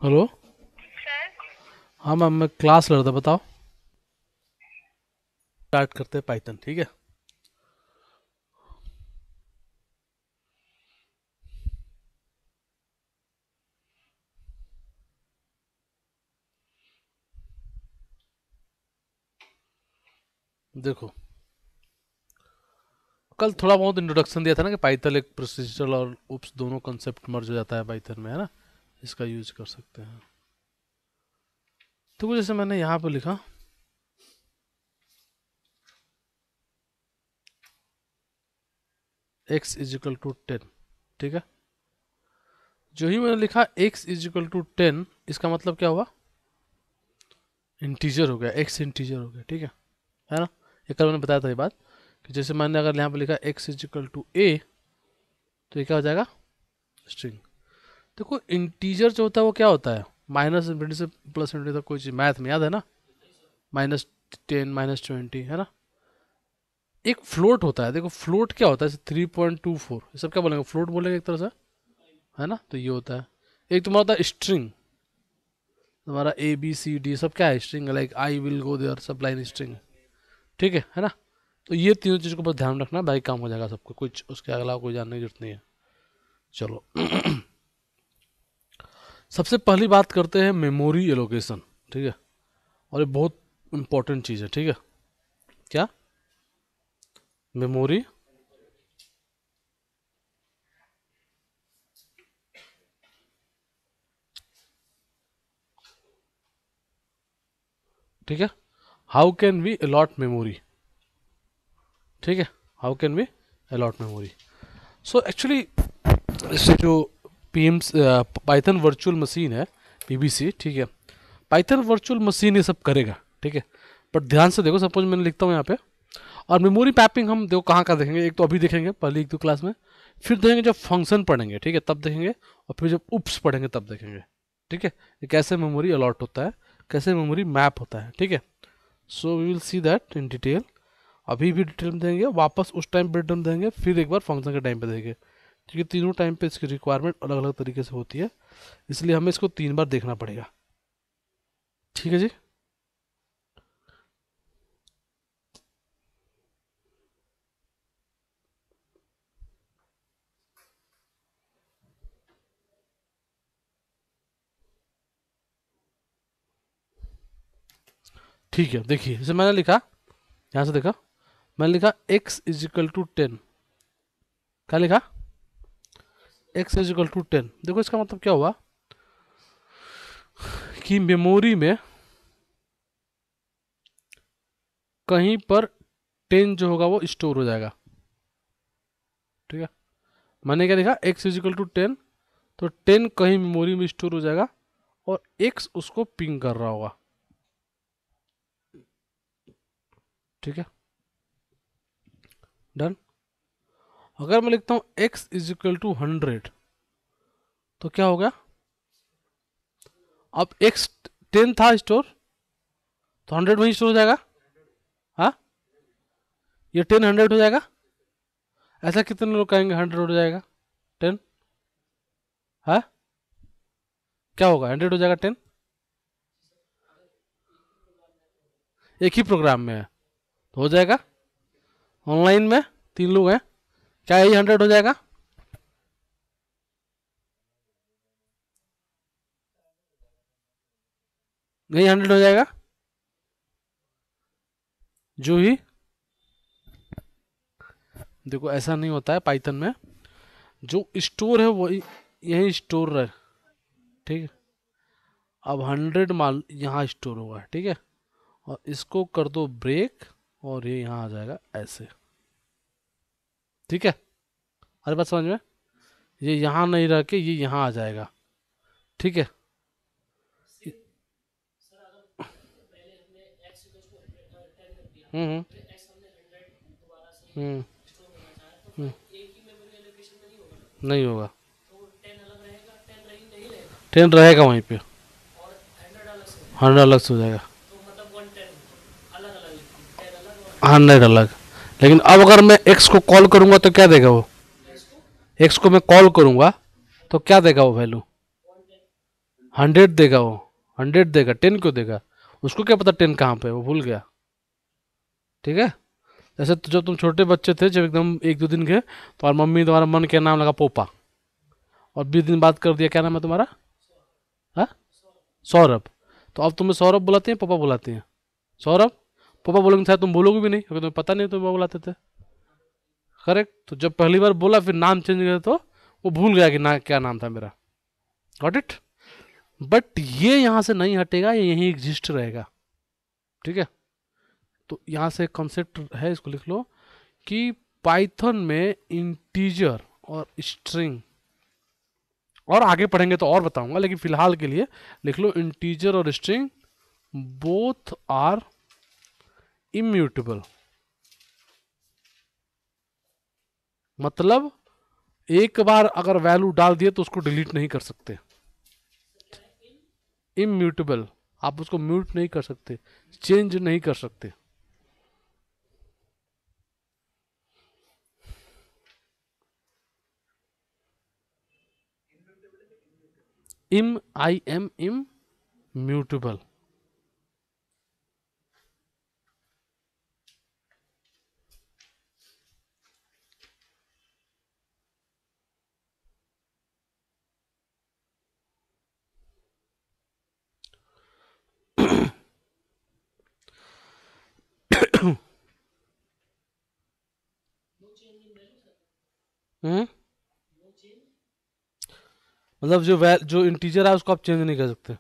Hello. हाँ ma'am, मैं class ले रहा था, बताओ। स्टार्ट करते हैं पाइथन, ठीक है। देखो, कल थोड़ा बहुत इंट्रोडक्शन दिया था ना कि पाइथन एक प्रोसीजरल और उप्स दोनों कंसेप्ट मर्ज हो जाता है पाइथन में, है ना। इसका यूज कर सकते हैं। तो जैसे मैंने यहाँ पे लिखा x इज इक्वल टू 10, ठीक है। जो ही मैंने लिखा x इज इक्वल टू 10, इसका मतलब क्या हुआ? इंटीजर हो गया, x इंटीजर हो गया, ठीक है ना। ये कल मैंने बताया था ये बात कि जैसे मैंने अगर यहाँ पे लिखा x is equal to a, तो ये क्या हो जाएगा? स्ट्रिंग। देखो, इंटीजर जो होता है वो क्या होता है? माइनस इन्फिनिटी से प्लस इन्फिनिटी तक कोई चीज़ मैथ में याद है ना। -10 -20, है ना। एक फ्लोट होता है, देखो फ्लोट क्या होता है, जैसे 3.24, ये सब क्या बोलेंगे? फ्लोट बोलेंगे एक तरह से, है ना। तो ये होता है। एक तुम्हारा होता है स्ट्रिंग, तुम्हारा ABCD सब क्या है? String, like I will go there, सब लाइन स्ट्रिंग, ठीक है ना। तो ये तीनों चीज़ों को बस ध्यान रखना, भाई काम हो जाएगा सबको, कुछ उसके अगला कोई जानने की जरूरत नहीं है। चलो सबसे पहली बात करते हैं मेमोरी एलोकेशन, ठीक है। और ये बहुत इंपॉर्टेंट चीज़ है, ठीक है। क्या? मेमोरी ठीक है। How can we allot memory, ठीक है। How can we allot memory? So actually इससे जो पीएम्स पाइथन वर्चुअल मशीन है, PVC, ठीक है। पाइथन वर्चुअल मशीन ये सब करेगा, ठीक है। बट ध्यान से देखो, सपोज मैंने लिखता हूँ यहाँ पे, और मेमोरी मैपिंग हम देखो कहाँ का देखेंगे। एक तो अभी देखेंगे पहले एक दो क्लास में, फिर देखेंगे जब फंक्शन पढ़ेंगे, ठीक है, तब देखेंगे, और फिर जब उप्स पढ़ेंगे तब देखेंगे, ठीक है। ये कैसे मेमोरी अलॉट होता है, कैसे मेमोरी मैप होता है, ठीक है। So we will see that in detail. अभी भी डिटेल में देंगे, वापस उस टाइम पे डिटेल में देंगे, फिर एक बार फंक्शन के टाइम पे देंगे, क्योंकि तीनों टाइम पे इसकी रिक्वायरमेंट अलग अलग तरीके से होती है, इसलिए हमें इसको 3 बार देखना पड़ेगा, ठीक है जी। ठीक है, देखिए जैसे मैंने लिखा, यहाँ से देखा, मैंने लिखा x इज इक्वल टू 10। क्या लिखा? x is equal to 10। देखो इसका मतलब क्या हुआ कि मेमोरी में कहीं पर 10 जो होगा वो स्टोर हो जाएगा, ठीक है। मैंने क्या लिखा? x इज इक्वल टू 10, तो 10 कहीं मेमोरी में स्टोर हो जाएगा और x उसको पिंग कर रहा होगा, ठीक है। डन। अगर मैं लिखता हूँ x इज इक्वल टू 100, तो क्या हो गया? अब x 10 था स्टोर, तो 100 वहीं स्टोर हो जाएगा। हाँ, ये 10 100 हो जाएगा। ऐसा कितने लोग कहेंगे 100 हो जाएगा 10? हाँ, क्या होगा? 100 हो जाएगा 10? एक ही प्रोग्राम में है तो हो जाएगा। ऑनलाइन में 3 लोग हैं, क्या यही 100 हो जाएगा? यही 100 हो जाएगा। जो ही देखो, ऐसा नहीं होता है पाइथन में, जो स्टोर है वही यही स्टोर रहे, ठीक है। अब 100 मान यहाँ स्टोर होगा, ठीक है, और इसको कर दो ब्रेक, और ये यहाँ आ जाएगा ऐसे, ठीक है। अरे बात समझ में? ये यहाँ नहीं रह के ये यहाँ आ जाएगा, ठीक है। हम्म हम्म हम्म, नहीं होगा। 10 रहेगा वहीं पे, 100 अलग से हो जाएगा, 100 अलग। लेकिन अब अगर मैं x को कॉल करूंगा तो क्या देगा वो? x को मैं कॉल करूंगा तो क्या देगा वो वैल्यू? 100 देगा वो, 100 देगा, 10 क्यों देगा? उसको क्या पता 10 कहाँ पे है, वो भूल गया। ठीक है। जैसे तो जब तुम छोटे बच्चे थे, जब एकदम 1-2 दिन के, तो और मम्मी तुम्हारा मन क्या नाम लगा, पोपा, और 20 दिन बाद कर दिया क्या नाम है तुम्हारा? हाँ, सौरभ। तो अब तुम्हें सौरभ बुलाते हैं, पापा बुलाते हैं? सौरभ। पापा बोलेंगे शायद तुम बोलोगे भी नहीं, क्योंकि तुम्हें पता नहीं तुम्हें बुलाते थे। करेक्ट। तो जब पहली बार बोला, फिर नाम चेंज किया, तो वो भूल गया कि ना क्या नाम था मेरा। Got it. बट ये यहां से नहीं हटेगा, ये यहीं एग्जिस्ट रहेगा। ठीक है। तो यहां से कॉन्सेप्ट है, इसको लिख लो कि पाइथन में इंटीजर और स्ट्रिंग, और आगे पढ़ेंगे तो और बताऊंगा, लेकिन फिलहाल के लिए लिख लो इंटीजर और स्ट्रिंग बोथ आर इम्यूटेबल। मतलब एक बार अगर वैल्यू डाल दिए तो उसको डिलीट नहीं कर सकते। इम्यूटेबल, आप उसको म्यूट नहीं कर सकते, चेंज नहीं कर सकते। इम्यूटेबल। हम्म। मतलब जो इंटीजर है उसको आप चेंज नहीं कर सकते।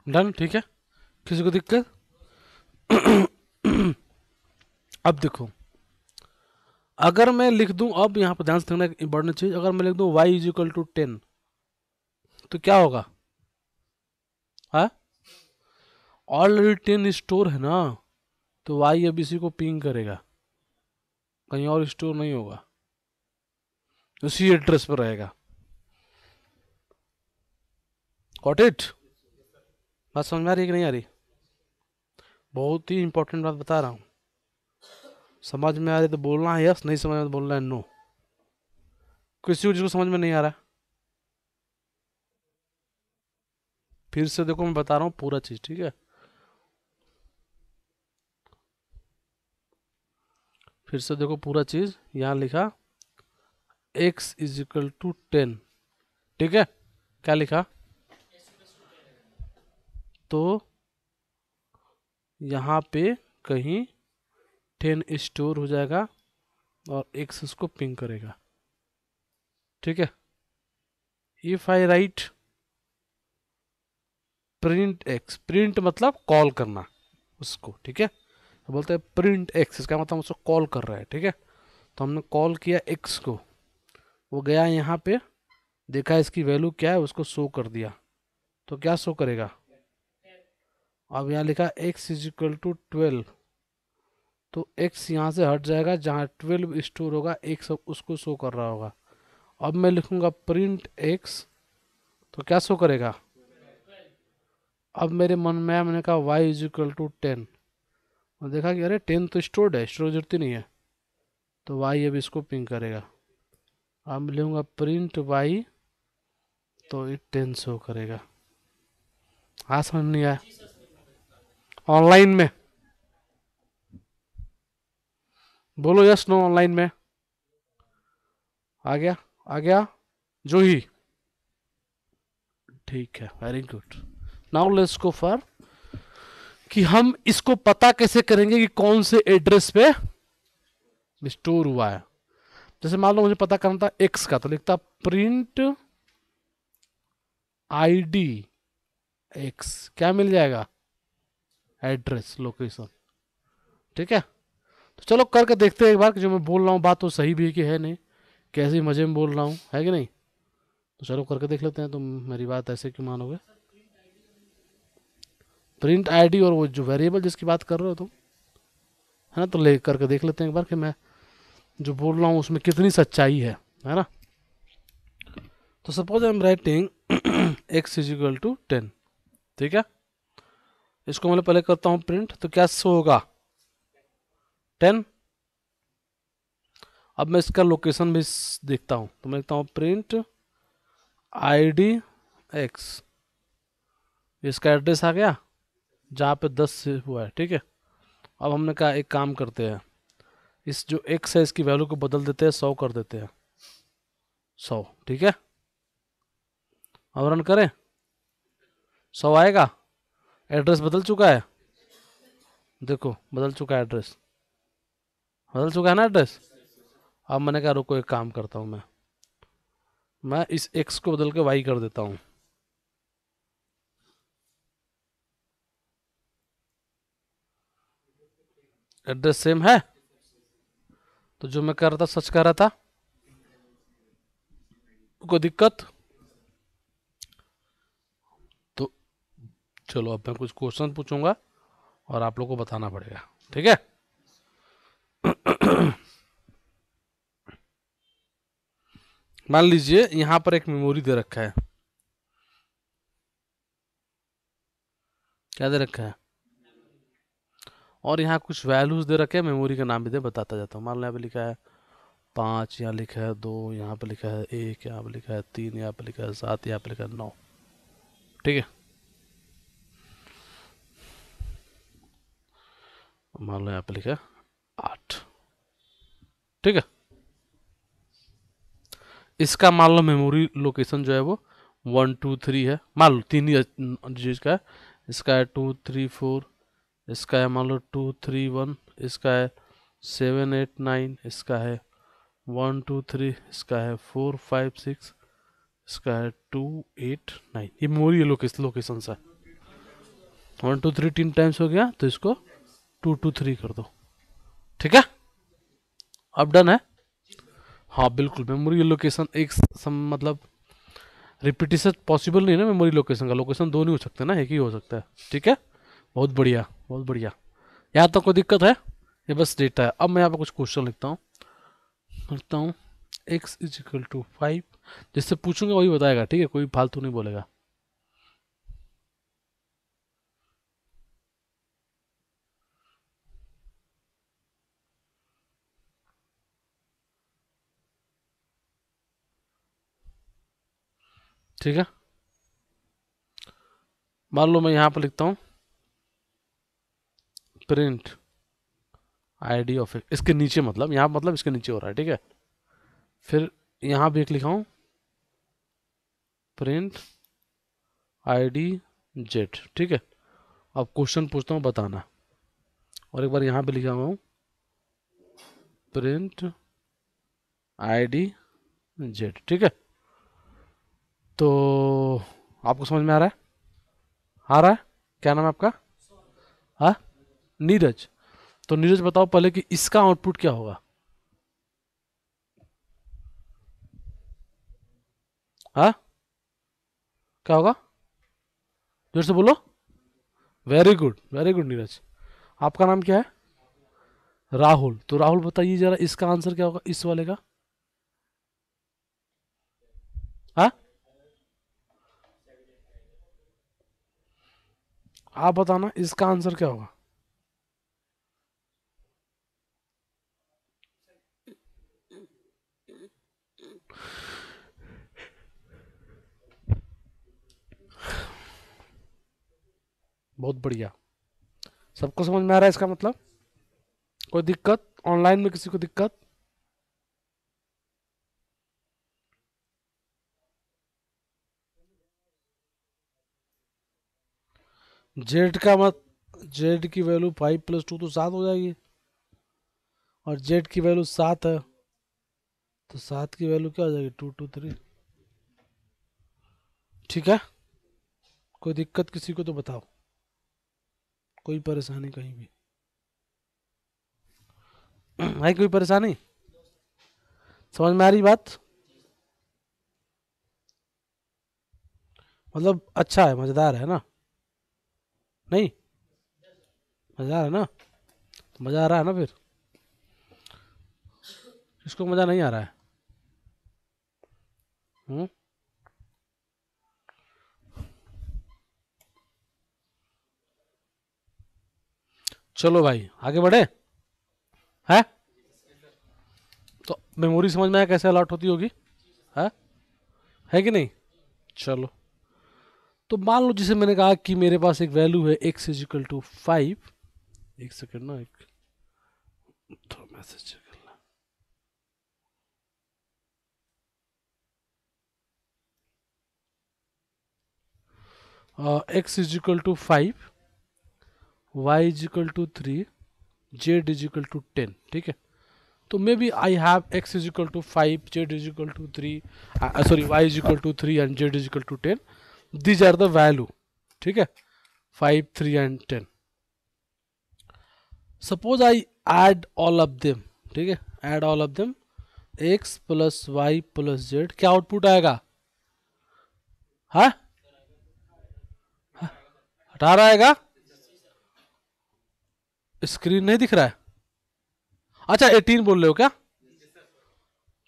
डन। ठीक है। किसी को दिक्कत? अब देखो, अगर मैं लिख दूं, अब यहाँ पर ध्यान से देखना एक इंपॉर्टेंट चीज, अगर मैं लिख दूं y इज इक्वल टू 10, तो क्या होगा? हाँ, ऑलरेडी 10 स्टोर है ना, तो y अब इसी को पिंग करेगा, कहीं और स्टोर नहीं होगा, उसी एड्रेस पर रहेगा। Got it? बात समझ में आ रही है कि नहीं आ रही? बहुत ही इंपॉर्टेंट बात बता रहा हूँ। समझ में आ रही तो बोलना है यस, नहीं समझ में तो बोलना है नो। किसी को जिसको समझ में नहीं आ रहा, फिर से देखो, मैं बता रहा हूँ पूरा चीज। ठीक है, फिर से देखो पूरा चीज। यहाँ लिखा x इज इक्वल टू 10। ठीक है, क्या लिखा? तो यहाँ पे कहीं 10 स्टोर हो जाएगा और x उसको पिंग करेगा। ठीक है। If I right print x, print मतलब कॉल करना उसको। ठीक है, तो बोलते हैं प्रिंट x, इसका मतलब उसको कॉल कर रहा है। ठीक है, तो हमने कॉल किया x को, वो गया यहाँ पे, देखा इसकी वैल्यू क्या है, उसको शो कर दिया, तो क्या शो करेगा? अब यहाँ लिखा x इज इक्वल टू 12, तो x यहाँ से हट जाएगा, जहाँ 12 स्टोर होगा x उसको शो कर रहा होगा। अब मैं लिखूंगा प्रिंट x, तो क्या शो करेगा? अब मेरे मन में मैंने कहा y इज इक्वल टू 10, और देखा कि अरे 10 तो स्टोर्ड है, स्टोर जरूरत ही नहीं है, तो y अब इसको पिंग करेगा। अब मैं लिखूंगा प्रिंट y, तो ये 10 शो करेगा। हाँ, समझ नहीं आया? ऑनलाइन में बोलो यस नो, ऑनलाइन में आ गया? आ गया जो ही? ठीक है, very good. Now let's go for कि हम इसको पता कैसे करेंगे कि कौन से एड्रेस पे स्टोर हुआ है। जैसे मान लो मुझे पता करना था एक्स का, तो लिखता प्रिंट आईडी एक्स, क्या मिल जाएगा, एड्रेस लोकेशन। ठीक है, तो चलो करके देखते हैं एक बार कि जो मैं बोल रहा हूँ बात तो सही भी है कि है नहीं, कैसे मजे में बोल रहा हूँ, है कि नहीं। तो चलो करके देख लेते हैं, तुम मेरी बात ऐसे क्यों मानोगे। प्रिंट आईडी और वो जो वेरिएबल जिसकी बात कर रहे हो तुम, है ना, तो ले करके देख लेते हैं एक बार कि मैं जो बोल रहा हूँ उसमें कितनी सच्चाई है ना। तो suppose I am writing x is equal to 10, ठीक है। इसको मैं पहले करता हूँ प्रिंट, तो क्या शो होगा, 10। अब मैं इसका लोकेशन भी देखता हूँ, तो मैं लिखता हूँ प्रिंट आईडी एक्स, इसका एड्रेस आ गया जहाँ पे 10 से हुआ है, ठीक है। अब हमने कहा एक काम करते हैं, इस जो एक्स है इसकी वैल्यू को बदल देते हैं, 100 कर देते हैं, 100, ठीक है। अब रन करें, 100 आएगा, एड्रेस बदल चुका है, देखो बदल चुका है एड्रेस, बदल चुका है ना एड्रेस। अब मैंने कहा रुको एक काम करता हूँ, मैं इस एक्स को बदल के वाई कर देता हूँ, एड्रेस सेम है। तो जो मैं कर रहा था सच कर रहा था, कोई दिक्कत। तो चलो अब मैं कुछ क्वेश्चन पूछूंगा और आप लोग को बताना पड़ेगा, ठीक है। मान लीजिए यहां पर एक मेमोरी दे रखा है, क्या दे रखा है, और यहाँ कुछ वैल्यूज दे रखे हैं, मेमोरी का नाम भी दे, बताता जाता हूँ। मान लो यहाँ पे लिखा है 5, यहाँ लिखा है 2, यहाँ पे लिखा है 1, यहाँ पे लिखा है 3, यहाँ पे लिखा है 7, यहाँ पे लिखा है 9, ठीक है। मान लो यहाँ पे लिखा है 8, ठीक है। इसका मान लो मेमोरी लोकेशन जो है वो 1 2 3 है, मान लो 3 ही चीज का है। इसका है 2 3 4, इसका है मान लो 2 3 1, इसका है 7 8 9, इसका है 1 2 3, इसका है 4 5 6, इसका है 2 8 9। ये मेमोरी लोकेशन है। 1 2 3 3 टाइम्स हो गया, तो इसको 2 2 3 कर दो, ठीक है। अब डन है। हाँ बिल्कुल, मेमोरी लोकेशन एक मतलब रिपीटिशन पॉसिबल नहीं है ना, मेमोरी लोकेशन का लोकेशन दो नहीं हो सकते ना, एक ही हो सकता है, ठीक है। बहुत बढ़िया, बहुत बढ़िया। यहाँ तक कोई दिक्कत है, ये बस डेटा है। अब मैं यहाँ पे कुछ क्वेश्चन लिखता हूँ एक्स इज इक्वल टू 5, जिससे पूछूंगा वही बताएगा, ठीक है, कोई फालतू नहीं बोलेगा। ठीक है, मान लो मैं यहाँ पर लिखता हूँ प्रिंट आईडी ऑफ एक्स, इसके नीचे मतलब यहाँ मतलब इसके नीचे हो रहा है, ठीक है। फिर यहाँ भी एक लिखा हूँ प्रिंट आईडी जेड, ठीक है। अब क्वेश्चन पूछता हूँ, बताना। और एक बार यहाँ पे लिखा हुआ हूँ प्रिंट आईडी जेड, ठीक है। तो आपको समझ में आ रहा है, आ रहा है। क्या नाम है आपका, हाँ, नीरज। तो नीरज बताओ पहले कि इसका आउटपुट क्या होगा, हाँ, क्या होगा, जोर से बोलो। Very good, very good Neeraj. आपका नाम क्या है, राहुल। तो राहुल बताइए जरा इसका आंसर क्या होगा, इस वाले का, हाँ, आप बताना इसका आंसर क्या होगा। बहुत बढ़िया, सबको समझ में आ रहा है इसका मतलब। कोई दिक्कत ऑनलाइन में, किसी को दिक्कत। जेड का मत, जेड की वैल्यू 5 + 2 तो 7 हो जाएगी, और जेड की वैल्यू 7 है। तो 7 की वैल्यू क्या हो जाएगी? 223। ठीक है, कोई दिक्कत किसी को तो बताओ, कोई परेशानी कहीं भी है? कोई परेशानी? समझ में आ रही बात? मतलब अच्छा है, मज़ेदार है ना? नहीं, मज़ेदार है ना? तो मज़ा आ रहा है ना फिर? किसको मज़ा नहीं आ रहा है? हम्म? चलो भाई आगे बढ़े। है तो मेमोरी समझ में आया कैसे अलॉट होती होगी? है कि नहीं? चलो, तो मान लो जिसे मैंने कहा कि मेरे पास एक वैल्यू है x इज इक्वल टू 5। एक सेकेंड ना, एक थोड़ा मैसेज चेक करना। x is equal to 5, y is equal to 3, z is equal to 10। ठीक है, तो maybe I have x is equal to 5, z is equal to 3, sorry y is equal to 3 and z is equal to 10। These are the value. ठीक है, 5, 3 and 10। Suppose I add all of them. ठीक है, add all of them, x plus y plus z, क्या output आएगा? हाँ, 18 आएगा। Screen नहीं दिख रहा है? अच्छा 18 बोल रहे हो क्या?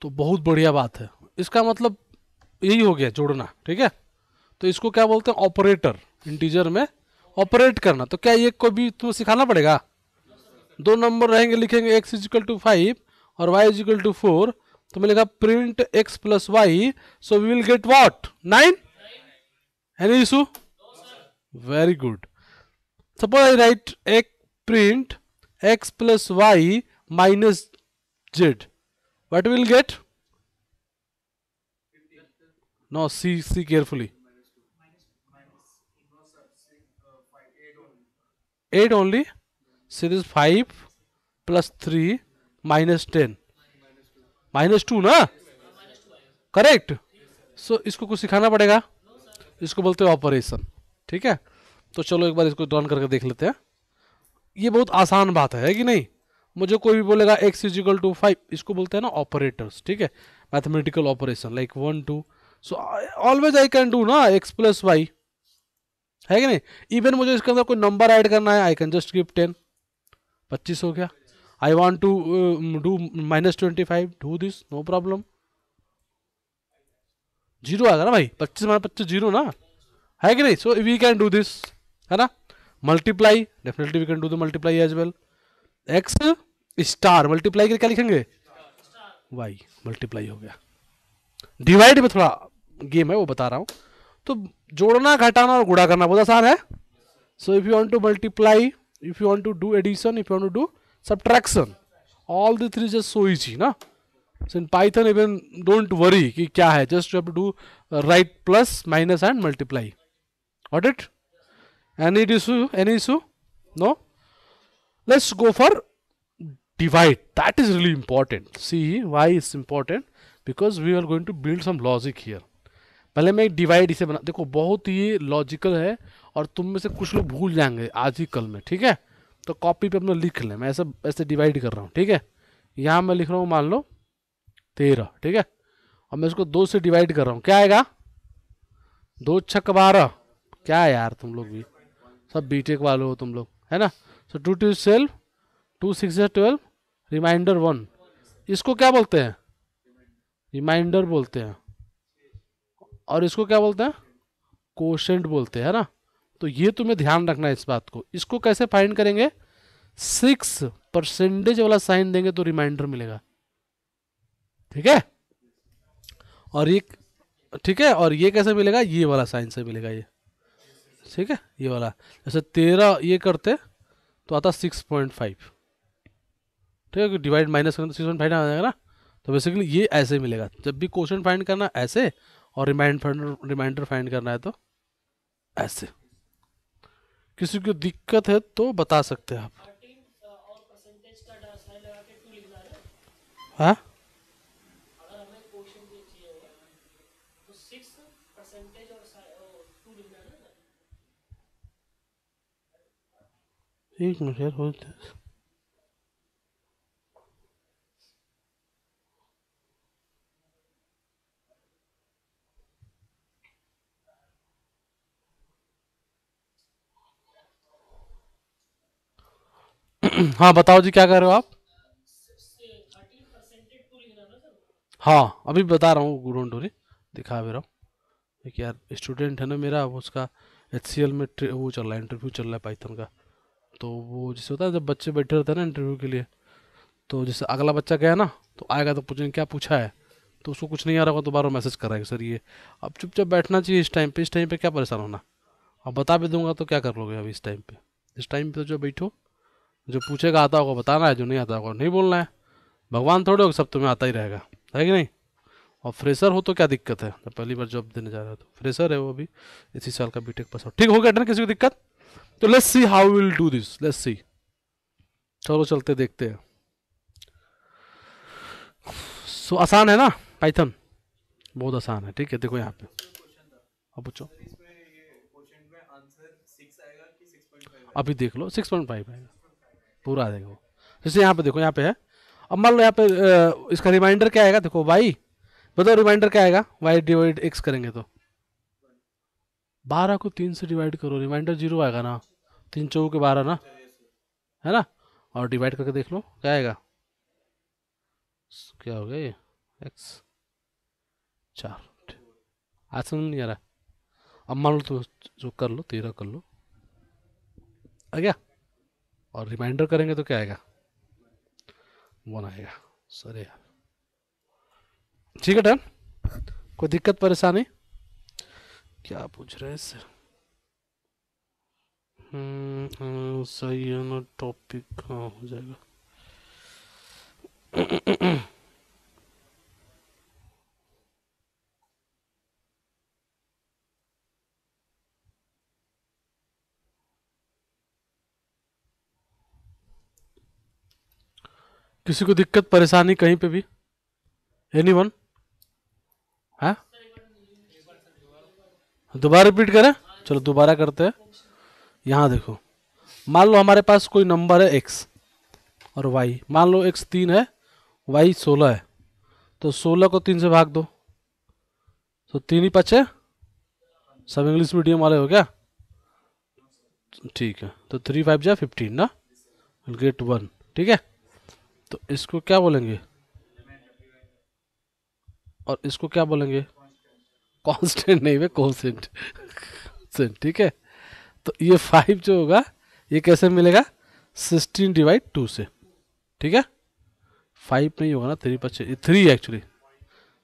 तो बहुत बढ़िया बात है, इसका मतलब यही हो गया जोड़ना। ठीक है, तो इसको क्या बोलते हैं? ऑपरेटर। इंटीजर में ऑपरेट करना। तो क्या ये कोई भी तुम्हें सिखाना पड़ेगा? दो नंबर रहेंगे, लिखेंगे x इजिकल टू 5 और y इजिकल टू 4, तो मिलेगा print x plus y, so we will get what? 9। Any issue? Very good. Suppose I write एक print x plus y minus z, what we will get? No, see carefully. 8 only. See this 5 plus 3 minus 10 minus 2 ना? Correct. सो इसको कुछ सिखाना पड़ेगा, इसको बोलते हैं operation. ठीक है, तो चलो एक बार इसको रन करके देख लेते हैं। ये बहुत आसान बात है कि नहीं? मुझे कोई भी बोलेगा x इजिकल टू 5, इसको बोलते हैं ना ऑपरेटर्स। ठीक है, mathematical operation like 1 2। So always I can do ना x प्लस वाई, है कि नहीं? इवन मुझे इसके अंदर कोई नंबर ऐड करना है, आई कैन जस्ट गिव 10, 25 हो गया। I want to do -25, do this, no problem. Zero आएगा ना भाई, 25 माइनस 25 जीरो ना, है कि नहीं? So we can do this, है ना? Multiply, definitely we can do the multiply as well. X star multiply के क्या लिखेंगे? वाई मल्टीप्लाई हो गया। डिवाइड में थोड़ा गेम है, वो बता रहा हूं। तो जोड़ना, घटाना और गुणा करना बहुत आसान है। So if you want to multiply, if you want to do addition, if you want to do subtraction, all the three just so easy ना। So in Python even don't worry कि क्या है, just you have to do write plus minus and multiply. Got it? Any issue? Any issue? No? Let's go for divide. That is really important. See why it's important? Because we are going to build some logic here. पहले मैं एक divide इसे बना, देखो बहुत ही logical है और तुम में से कुछ लोग भूल जाएंगे आज ही कल में। ठीक है, तो कॉपी पे अपना लिख लें। मैं ऐसे ऐसे डिवाइड कर रहा हूँ। ठीक है, यहाँ मैं लिख रहा हूँ मान लो 13। ठीक है, और मैं इसको 2 से डिवाइड कर रहा हूँ, क्या आएगा? 2 छक 12। क्या है यार, तुम लोग भी सब बीटेक वाले हो तुम लोग, है ना? सो 2 टू सेल्फ, 2 6 12, रिमाइंडर 1। इसको क्या बोलते हैं? रिमाइंडर बोलते हैं। और इसको क्या बोलते हैं? कोशेंट बोलते हैं, है ना? तो ये तुम्हें ध्यान रखना है इस बात को। इसको कैसे फाइंड करेंगे? 6 परसेंटेज वाला साइन देंगे तो रिमाइंडर मिलेगा। ठीक है, और ये, ठीक है, और ये कैसे मिलेगा? ये वाला साइन से मिलेगा ये। ठीक है, ये वाला जैसे 13 ये करते तो आता 6.5। ठीक है, डिवाइड माइनस करना 6.5 आ जाएगा ना। तो बेसिकली ये ऐसे मिलेगा। जब भी क्वेश्चन फाइंड करना ऐसे, और रिमाइंडर फाइंड करना है तो ऐसे। किसी को दिक्कत है तो बता सकते हैं आप। हाँ, एक मिनट यार, होल्ड। हाँ बताओ जी, क्या कर रहे हो आप? हाँ अभी बता रहा हूँ, डोंट वरी, दिखा भी रहा हूँ। एक यार स्टूडेंट है ना मेरा, वो उसका HCL में वो चल रहा है, इंटरव्यू चल रहा है पाइथन का। तो वो जैसे होता है जब बच्चे बैठे रहते हैं ना इंटरव्यू के लिए, तो जैसे अगला बच्चा गया ना, तो आएगा तो पूछेंगे क्या पूछा है, तो उसको कुछ नहीं आ रहा होगा तो बार मैसेज कर रहा है सर ये। अब चुपचाप बैठना चाहिए इस टाइम पे, इस टाइम पे क्या परेशान होना। अब बता भी दूंगा तो क्या कर लोगे अभी इस टाइम पे? इस टाइम पे तो जो बैठो, जो पूछेगा आता होगा बताना है, जो नहीं आता होगा नहीं बोलना है। भगवान थोड़े हो, सब तुम्हें आता ही रहेगा, है कि नहीं? और फ्रेशर हो तो क्या दिक्कत है, जब पहली बार जॉब देने जा रहा है तो फ्रेशर है वो अभी, इसी साल का बीटेक पास आउट, ठीक हो गया ना, किसी को दिक्कत? तो let's see how will do this, let's see. चलो चलते देखते हैं। सो आसान है ना पाइथन, बहुत आसान है, ठीक है। देखो यहाँ पे, अब पूछो। अभी देख लो 6.5 आएगा, पूरा आ जाएगा वो। जैसे यहाँ पे देखो, यहाँ पे है। अब मान लो यहाँ पे इसका रिमाइंडर क्या आएगा, देखो वाई, बताओ रिमाइंडर क्या आएगा, वाई डिवाइड एक्स करेंगे तो 12 को 3 से डिवाइड करो, रिमाइंडर 0 आएगा ना, 3 चौके 12 ना, है ना? और डिवाइड करके देख लो क्या आएगा, क्या हो गया ये, एक्स 4। आज समझ नहीं आ रहा। अब मान लो तो जो कर लो 13 कर लो, आ गया। और रिमाइंडर करेंगे तो क्या आएगा, 1 आएगा। सर यार, ठीक है डन। कोई दिक्कत परेशानी? क्या पूछ रहे हैं इससे? सही है ना टॉपिक, हाँ हो जाएगा। किसी को दिक्कत परेशानी कहीं पे भी? एनीवन? हाँ, दोबारा रिपीट करें? चलो दोबारा करते हैं। यहाँ देखो, मान लो हमारे पास कोई नंबर है एक्स और वाई, मान लो एक्स 3 है, वाई 16 है, तो 16 को 3 से भाग दो, तो 3 ही बचे। सब इंग्लिश मीडियम वाले हो क्या? ठीक है, तो 3 5 जा 15 ना, गेट 1, ठीक है। तो इसको क्या बोलेंगे, और इसको क्या बोलेंगे? कांस्टेंट नहीं वे, कोसेंट। ठीक है। तो ये 5 जो होगा, ये कैसे मिलेगा, 16/2 से, ठीक है। 5 नहीं होगा ना, 3 बचे, 3 एक्चुअली,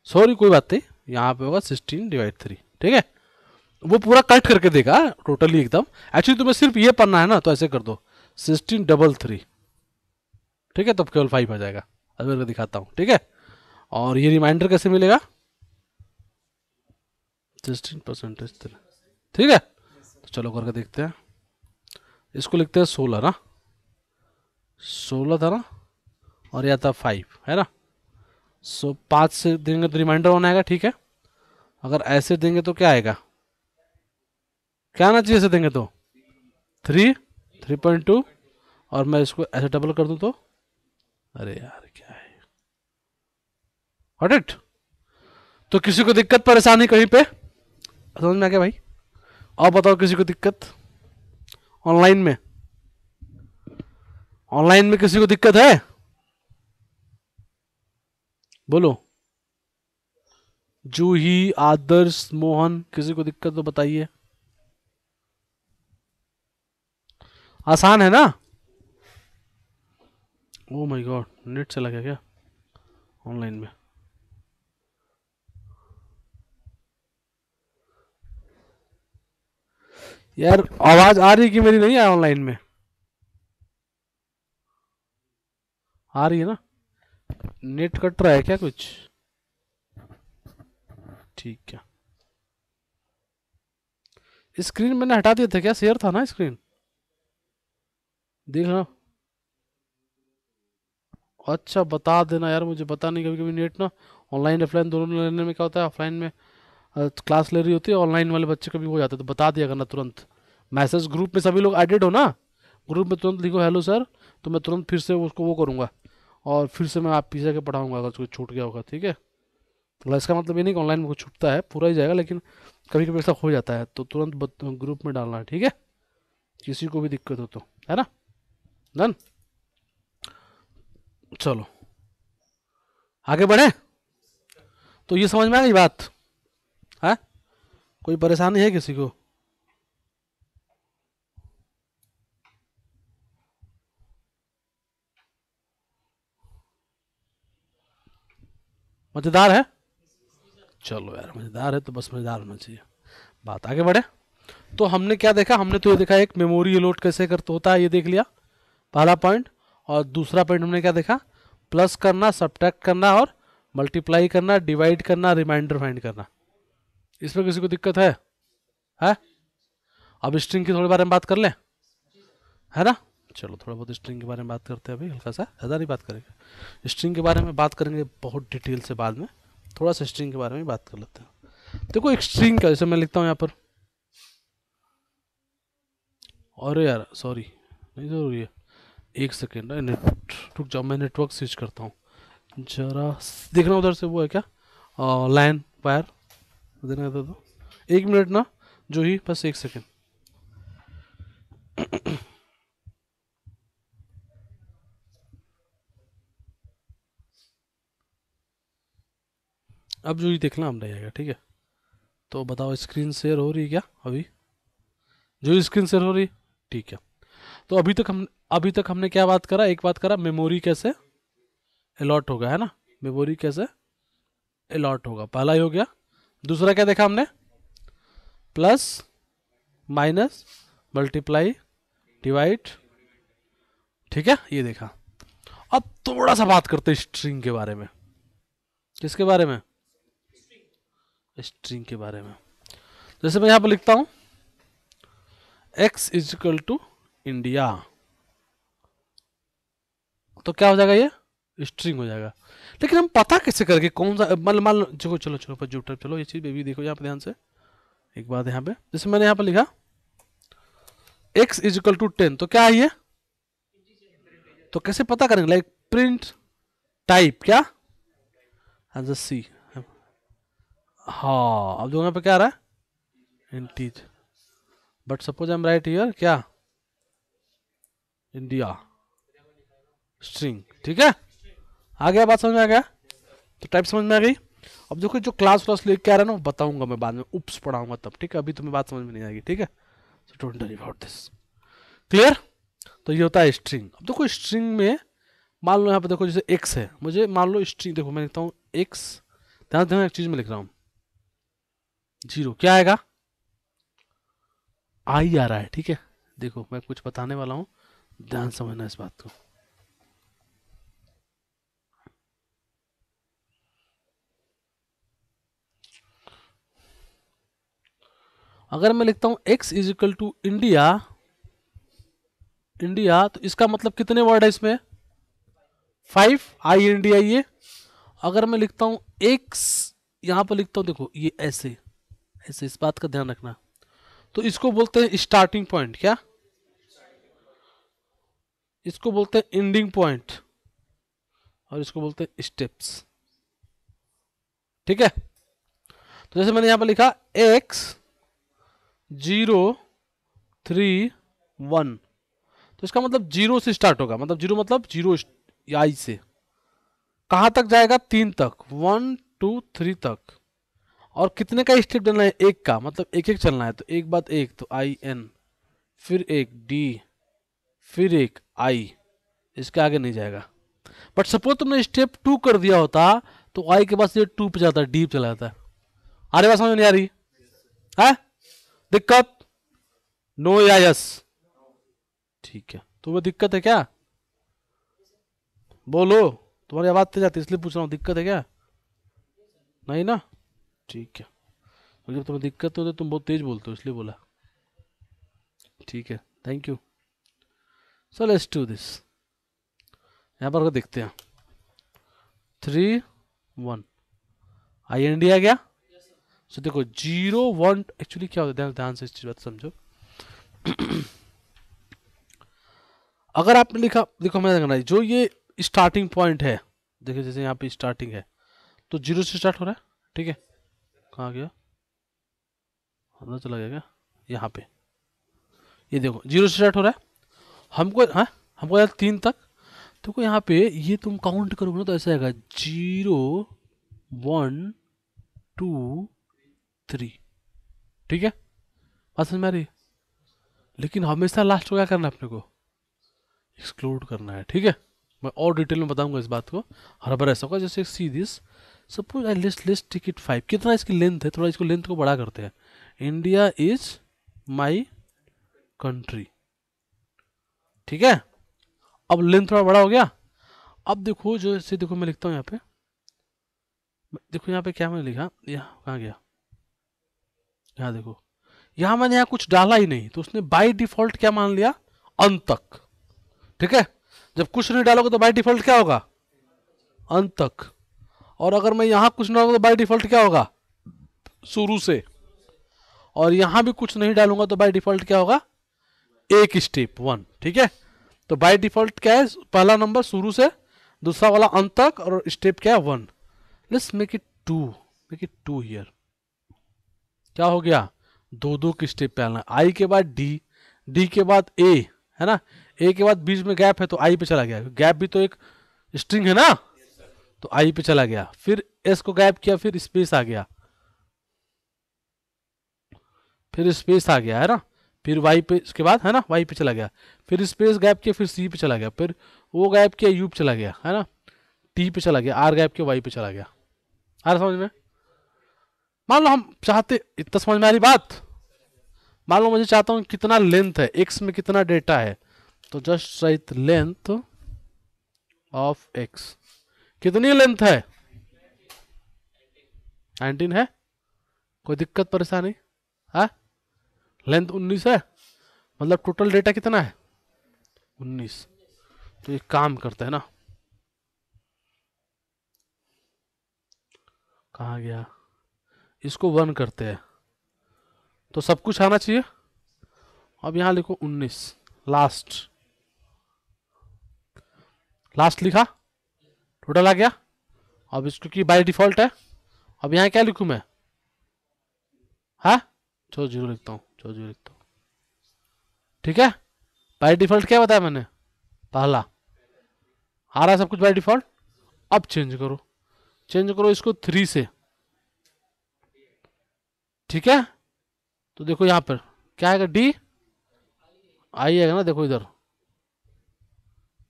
सॉरी कोई बात नहीं, यहाँ पे होगा 16/3, ठीक है। वो पूरा कट करके देगा टोटली एकदम। एक्चुअली तुम्हें सिर्फ ये पढ़ना है ना, तो ऐसे कर दो 16/3, ठीक है, तब केवल 5 आ जाएगा। अभी मैं दिखाता हूँ, ठीक है। और ये रिमाइंडर कैसे मिलेगा, 16%, ठीक है। तो चलो करके देखते हैं। इसको लिखते हैं 16 ना, 16 था ना, और यह था 5, है ना। 5 से देंगे तो रिमाइंडर होना आएगा, ठीक है। अगर ऐसे देंगे तो क्या आएगा, क्या आना चाहिए ऐसे देंगे तो 3, 3.2, और मैं इसको ऐसे डबल कर दूं तो, अरे यार क्या है, हट इट। तो किसी को दिक्कत परेशानी कहीं पे, समझ में आ गया भाई? और बताओ किसी को दिक्कत ऑनलाइन में, ऑनलाइन में किसी को दिक्कत है? बोलो। जूही, आदर्श, मोहन, किसी को दिक्कत तो बताइए। आसान है ना? ओ माय गॉड, नेट चला गया क्या ऑनलाइन में? यार आवाज आ रही कि मेरी नहीं है ऑनलाइन में? आ रही है ना? नेट कट रहा है क्या कुछ? ठीक है। स्क्रीन मैंने हटा दिया था क्या, शेयर था ना स्क्रीन, देख लो। अच्छा बता देना यार, मुझे पता नहीं, कभी कभी नेट ना ऑनलाइन ऑफलाइन दोनों लेने में क्या होता है, ऑफलाइन में क्लास ले रही होती है ऑनलाइन वाले बच्चे कभी हो जाते तो बता दिया करना तुरंत। मैसेज ग्रुप में सभी लोग एडेड हो ना, ग्रुप में तुरंत लिखो हेलो सर, तो मैं तुरंत फिर से उसको वो करूँगा और फिर से मैं आप पीछे के पढ़ाऊँगा अगर कुछ छूट गया होगा। ठीक है, तो इसका मतलब ये नहीं कि ऑनलाइन में कुछ छूटता है, पूरा ही जाएगा, लेकिन कभी कभी ऐसा हो जाता है तो तुरंत ग्रुप में डालना है। ठीक है, किसी को भी दिक्कत हो तो, है ना। डन, चलो आगे बढ़े। तो ये समझ में आ गई बात है, कोई परेशानी है किसी को? मजेदार है? चलो यार, मजेदार है तो बस मजेदार होना चाहिए। बात आगे बढ़े। तो हमने क्या देखा, हमने तो ये देखा एक मेमोरी अलॉट कैसे करते होता है, ये देख लिया पहला पॉइंट। और दूसरा पॉइंट हमने क्या देखा, प्लस करना, सब्ट्रैक्ट करना और मल्टीप्लाई करना, डिवाइड करना, रिमाइंडर फाइंड करना। इसमें किसी को दिक्कत है? अब स्ट्रिंग के थोड़े बारे में बात कर लें, है ना। चलो थोड़ा बहुत स्ट्रिंग के बारे में बात करते हैं अभी, हल्का सा, ज़्यादा नहीं बात करेंगे। स्ट्रिंग के बारे में बात करेंगे बहुत डिटेल से बाद में, थोड़ा सा स्ट्रिंग के बारे में बात कर लेते हैं। देखो एक स्ट्रिंग का, जैसे मैं लिखता हूँ यहाँ पर, अरे यार सॉरी नहीं जरूरी है, एक सेकेंड, नेट रुक जाओ, मैं नेटवर्क स्विच करता हूँ जरा, देखना उधर से वो है क्या, लाइन वायर देना था तो, 1 मिनट ना जो ही, बस 1 सेकेंड। अब जो ही देखना हम रहेगा, ठीक है। तो बताओ स्क्रीन शेयर हो रही है क्या अभी? जो स्क्रीन शेयर हो रही, ठीक है। तो अभी तक हमने क्या बात करा, एक बात करा मेमोरी कैसे अलॉट होगा, है ना। मेमोरी कैसे अलॉट होगा, पहला ही हो गया। दूसरा क्या देखा हमने, प्लस माइनस मल्टीप्लाई डिवाइड, ठीक है, ये देखा। अब थोड़ा सा बात करते हैं स्ट्रिंग के बारे में। किसके बारे में? स्ट्रिंग के बारे में। जैसे मैं यहां पर लिखता हूं x is equal to India, तो क्या हो जाएगा, ये स्ट्रिंग हो जाएगा। लेकिन हम पता कैसे करके कौन सा, मान लो चलो चलो चलो पर जुटा, चलो ये चीज बेबी देखो यहाँ पे ध्यान से, एक बात यहाँ पे, जैसे मैंने यहाँ पर लिखा x इज इक्वल टू 10, तो क्या है ये, तो कैसे पता करेंगे, लाइक प्रिंट टाइप क्या, एज सी, हाँ अब जो यहाँ पे क्या आ रहा है, ints, but suppose I am write here क्या, इंडिया स्ट्रिंग, ठीक है। आ गया, बात समझ में आ गया, तो टाइप समझ में आ गई। अब देखो जो क्लास व्लास लेके आ रहा है ना वो बताऊंगा मैं बाद में, उप्स पढ़ाऊंगा तब, ठीक है, अभी तुम्हें बात समझ में नहीं आएगी, ठीक है। So don't worry about this, clear. तो ये होता है स्ट्रिंग। अब देखो स्ट्रिंग में मान लो यहाँ पे देखो जैसे एक्स है, मुझे मान लो स्ट्रिंग, देखो मैं लिखता हूँ एक्स, ध्यान देना एक चीज में लिख रहा हूँ, 0 क्या आएगा, आई आ रहा है, ठीक है। देखो मैं कुछ बताने वाला हूँ, ध्यान समझना इस बात को। अगर मैं लिखता हूं x is equal to India, India, तो इसका मतलब कितने वर्ड है इसमें, 5, आई इंडिया ये। अगर मैं लिखता हूं x, यहां पर लिखता हूं देखो ये ऐसे ऐसे, इस बात का ध्यान रखना, तो इसको बोलते हैं स्टार्टिंग पॉइंट, क्या इसको बोलते हैं एंडिंग पॉइंट, और इसको बोलते हैं स्टेप्स, ठीक है। तो जैसे मैंने यहां पर लिखा x 0 3 1, तो इसका मतलब 0 से स्टार्ट होगा, मतलब 0 मतलब 0 आई से कहां तक जाएगा, 3 तक, 1 2 3 तक। और कितने का स्टेप चलना है, एक का, मतलब एक एक चलना है, तो एक बाद एक, तो आई एन, फिर एक डी, फिर एक आई, इसके आगे नहीं जाएगा। बट सपोज तुमने स्टेप 2 कर दिया होता तो आई के बाद ये 2 पे जाता है, डी पे चला जाता है। आ रही बात समझ में नहीं आ रही है, दिक्कत, नो या यस, ठीक है। तुम्हें दिक्कत है क्या, बोलो, तुम्हारी आवाज तेज आती है इसलिए पूछ रहा हूँ, दिक्कत है क्या, नहीं ना, ठीक है। तो जब तुम्हें दिक्कत हो तो तुम बहुत तेज बोलते हो इसलिए बोला, ठीक है, thank you. So let's do this, यहाँ पर देखते हैं 3 1, आई इंडिया गया, सो देखो 0 1 एक्चुअली क्या होता है, ध्यान से इस चीज बात समझो। अगर आपने लिखा, देखो मैं करना जो ये स्टार्टिंग पॉइंट है, देखिए जैसे यहाँ पे स्टार्टिंग है तो 0 से स्टार्ट हो रहा है, ठीक है। कहाँ गया, अंदर चला गया क्या, यहाँ पे ये देखो 0 से स्टार्ट हो रहा है हमको, हाँ हमको यार 3 तक। तो यहाँ पे ये तुम काउंट करोगे ना तो ऐसा आएगा 0 1 2 3, ठीक है, बात समझ में आ रही है। लेकिन हमेशा लास्ट को क्या करना है अपने को, एक्सक्लूड करना है, ठीक है। मैं और डिटेल में बताऊंगा इस बात को, हर बार ऐसा होगा। जैसे see this, suppose I let's take it 5, कितना इसकी लेंथ है, थोड़ा इसको लेंथ को बड़ा करते हैं। इंडिया इज माई कंट्री, ठीक है। अब लेंथ थोड़ा बड़ा हो गया। अब देखो जो ऐसे, देखो मैं लिखता हूँ यहाँ पे, देखो यहाँ पे क्या मैंने लिखा, यहाँ कहाँ गया, यहाँ देखो, यहाँ मैंने यहाँ कुछ डाला ही नहीं तो उसने बाय डिफॉल्ट क्या मान लिया, अंत तक, ठीक है। जब कुछ नहीं डालोगे तो बाय डिफॉल्ट क्या होगा, अंत तक। और अगर मैं यहाँ कुछ ना डालूंगा तो बाय डिफॉल्ट क्या होगा, शुरू से। और यहाँ भी कुछ नहीं डालूंगा तो बाय डिफॉल्ट क्या होगा, एक स्टेप 1, ठीक है। तो बाय डिफॉल्ट क्या है, पहला नंबर शुरू से, दूसरा वाला अंत तक, और स्टेप क्या है 1। Let's make it 2 here. क्या हो गया, 2 की स्टेप पे आना, आई के बाद डी, डी के बाद ए, है ना, ए के बाद बीच में गैप है तो आई पे चला गया, गैप भी तो एक स्ट्रिंग है ना, तो आई पे चला गया। फिर एस को गैप किया, फिर स्पेस आ गया, फिर स्पेस आ गया, है ना, फिर वाई पे, इसके बाद है ना वाई पे चला गया, फिर स्पेस गैप किया, फिर सी पे चला गया, फिर वो गैप किया, यू पे चला गया, है ना, टी पे चला गया, आर गैप किया, वाई पे चला गया। आ रहा समझ में। मान लो हम चाहते, इतना समझ में आ रही बात, मान लो मुझे चाहता हूँ कितना लेंथ है, एक्स में कितना डेटा है, तो just right length of x, कितनी लेंथ है, 19 है, कोई दिक्कत परेशानी है, लेंथ 19 है, मतलब टोटल डेटा कितना है 19। तो एक काम करते हैं ना, कहाँ गया, इसको 1 करते हैं तो सब कुछ आना चाहिए। अब यहाँ लिखो 19, लास्ट, लास्ट लिखा, टोटल आ गया। अब इसको की बाय डिफॉल्ट है, अब यहाँ क्या लिखूं मैं, हाँ चलो 0 लिखता हूँ, चलो 0 लिखता हूँ, ठीक है। बाय डिफॉल्ट क्या बताया मैंने, पहला आ रहा है सब कुछ बाय डिफॉल्ट। अब चेंज करो, चेंज करो इसको 3 से, ठीक है। तो देखो यहाँ पर क्या आएगा, डी आई आएगा ना, देखो इधर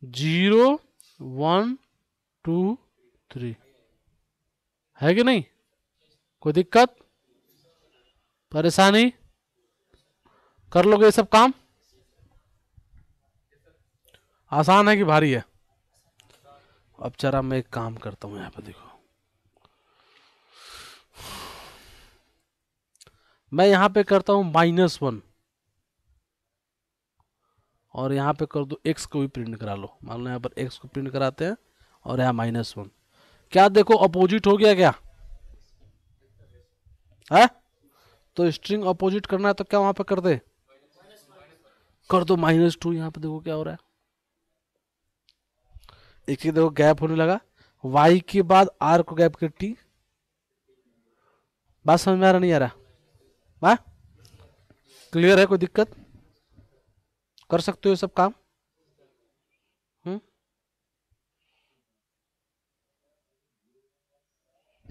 0 1 2 3, है कि नहीं, कोई दिक्कत परेशानी, कर लोगे ये सब काम, आसान है कि भारी है। अब जरा मैं एक काम करता हूं, यहाँ पे देखो, मैं यहाँ पे करता हूं -1 और यहाँ पे कर दो एक्स को भी प्रिंट करा लो। मान लो यहाँ पर एक्स को प्रिंट कराते हैं और यहाँ -1, क्या देखो अपोजिट हो गया क्या है, तो स्ट्रिंग अपोजिट करना है तो क्या वहां पे कर दे, कर दो -2। यहाँ पे देखो क्या हो रहा है, एक ही देखो गैप होने लगा, y के बाद r को गैप कर टी, बात समझ में आ रहा नहीं आ रहा, वाह क्लियर है, कोई दिक्कत, कर सकते हो ये सब काम।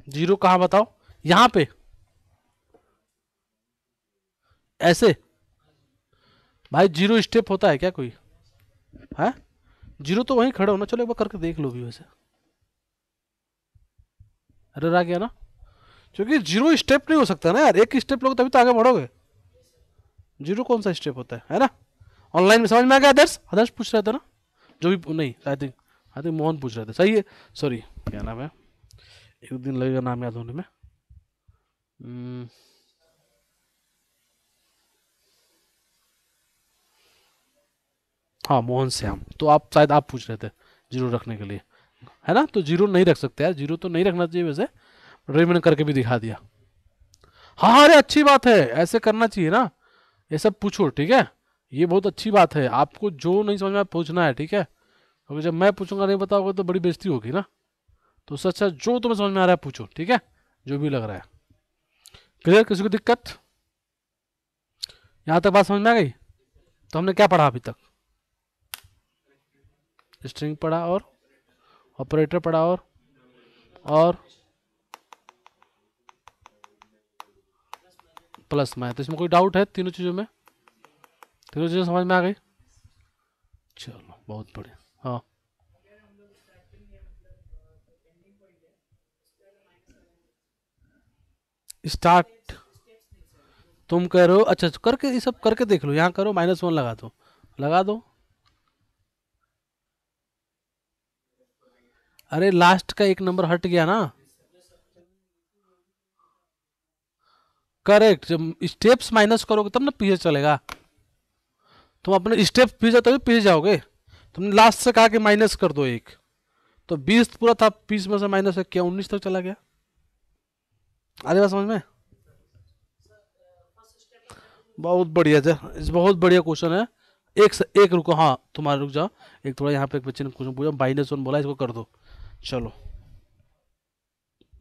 जीरो कहाँ बताओ, यहां पे ऐसे, भाई 0 स्टेप होता है क्या कोई, है 0 तो वहीं खड़े हो ना, चलो एक बार करके देख लो भी वैसे, अरे आ गया ना, क्योंकि 0 स्टेप नहीं हो सकता ना यार, एक स्टेप लोगे तभी तो आगे बढ़ोगे, 0 कौन सा स्टेप होता है ना। ऑनलाइन में समझ में आ गया, आदर्श, आदर्श पूछ रहे थे ना, जो भी नहीं, आई थिंक मोहन पूछ रहे थे, सही है, सॉरी क्या नाम है, एक दिन लगेगा नाम याद होने में। हाँ मोहन श्याम, तो आप शायद आप पूछ रहे थे 0 रखने के लिए, है ना, तो 0 नहीं रख सकते यार, 0 तो नहीं रखना चाहिए वैसे, रवि मैंने करके भी दिखा दिया। हाँ अरे अच्छी बात है, ऐसे करना चाहिए ना, ये सब पूछो, ठीक है। ये बहुत अच्छी बात है, आपको जो नहीं समझ में आया पूछना है, ठीक है, क्योंकि जब मैं पूछूंगा नहीं बताओगे तो बड़ी बेइज्जती होगी ना। तो उससे अच्छा जो तुम्हें समझ में आ रहा है पूछो, ठीक है, जो भी लग रहा है। क्लियर, किसी को दिक्कत? यहाँ तक बात समझ में आ गई? तो हमने क्या पढ़ा अभी तक? स्ट्रिंग पढ़ा, और ऑपरेटर पढ़ा, और प्लस माइनस। तो इसमें कोई डाउट है तीनों चीज़ों में? तीनों चीज़ें समझ में आ गई? चलो बहुत बढ़िया। हाँ स्टार्ट तुम कह रहे हो, अच्छा करके ये सब करके देख लो, यहाँ करो -1 लगा दो, लगा दो। अरे लास्ट का एक नंबर हट गया ना। करेक्ट, जब स्टेप्स माइनस करोगे तब ना पीछे चलेगा। तुम अपने स्टेप पीछे तभी पीछे जाओगे। तुमने लास्ट से कहा कि माइनस कर दो एक, तो 20 पूरा था, 20 में से माइनस किया, 19 तक चला गया। आ रही बात समझ में? बहुत बढ़िया था, बहुत बढ़िया क्वेश्चन है। एक से एक रुको, हाँ तुम्हारा रुक जाओ, एक थोड़ा यहाँ पे एक बच्चे ने क्वेश्चन पूछा, -1 बोला, इसको कर दो। चलो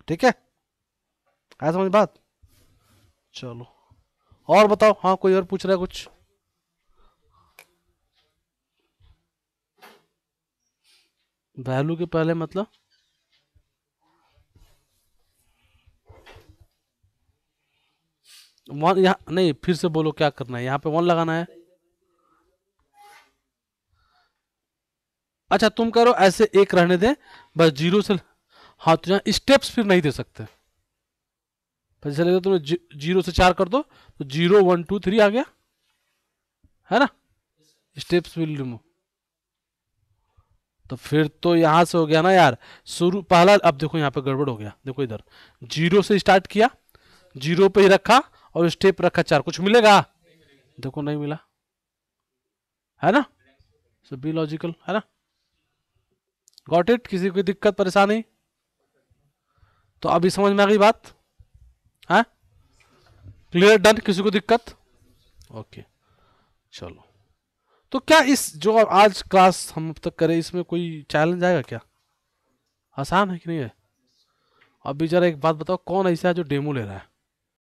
ठीक है, आया समझ बात? चलो और बताओ, हाँ कोई और पूछ रहा है कुछ? वैल्यू के पहले मतलब? वन, यहाँ नहीं, फिर से बोलो क्या करना है, यहाँ पे 1 लगाना है। अच्छा तुम करो ऐसे, एक रहने दे बस, जीरो से। हाँ तो यहाँ स्टेप्स फिर नहीं दे सकते, पर जैसे लगेगा तुम्हें 0 से 4 कर दो, तो 0 1 2 3 आ गया, है ना? Steps will remove. तो फिर तो यहां से हो गया ना यार, शुरू पहला, अब देखो यहाँ पे गड़बड़ हो गया, देखो इधर 0 से स्टार्ट किया, 0 पे ही रखा, और स्टेप रखा 4, कुछ मिलेगा? देखो नहीं मिला, है ना? सो बी लॉजिकल, है ना? Got it? किसी को दिक्कत परेशानी? तो अभी समझ में आ गई बात है? क्लियर, डन, किसी को दिक्कत? ओके चलो। तो क्या इस जो आज क्लास हम अब तक करें, इसमें कोई चैलेंज आएगा क्या? आसान है कि नहीं है? अब भी जरा एक बात बताओ, कौन ऐसा है जो डेमो ले रहा है?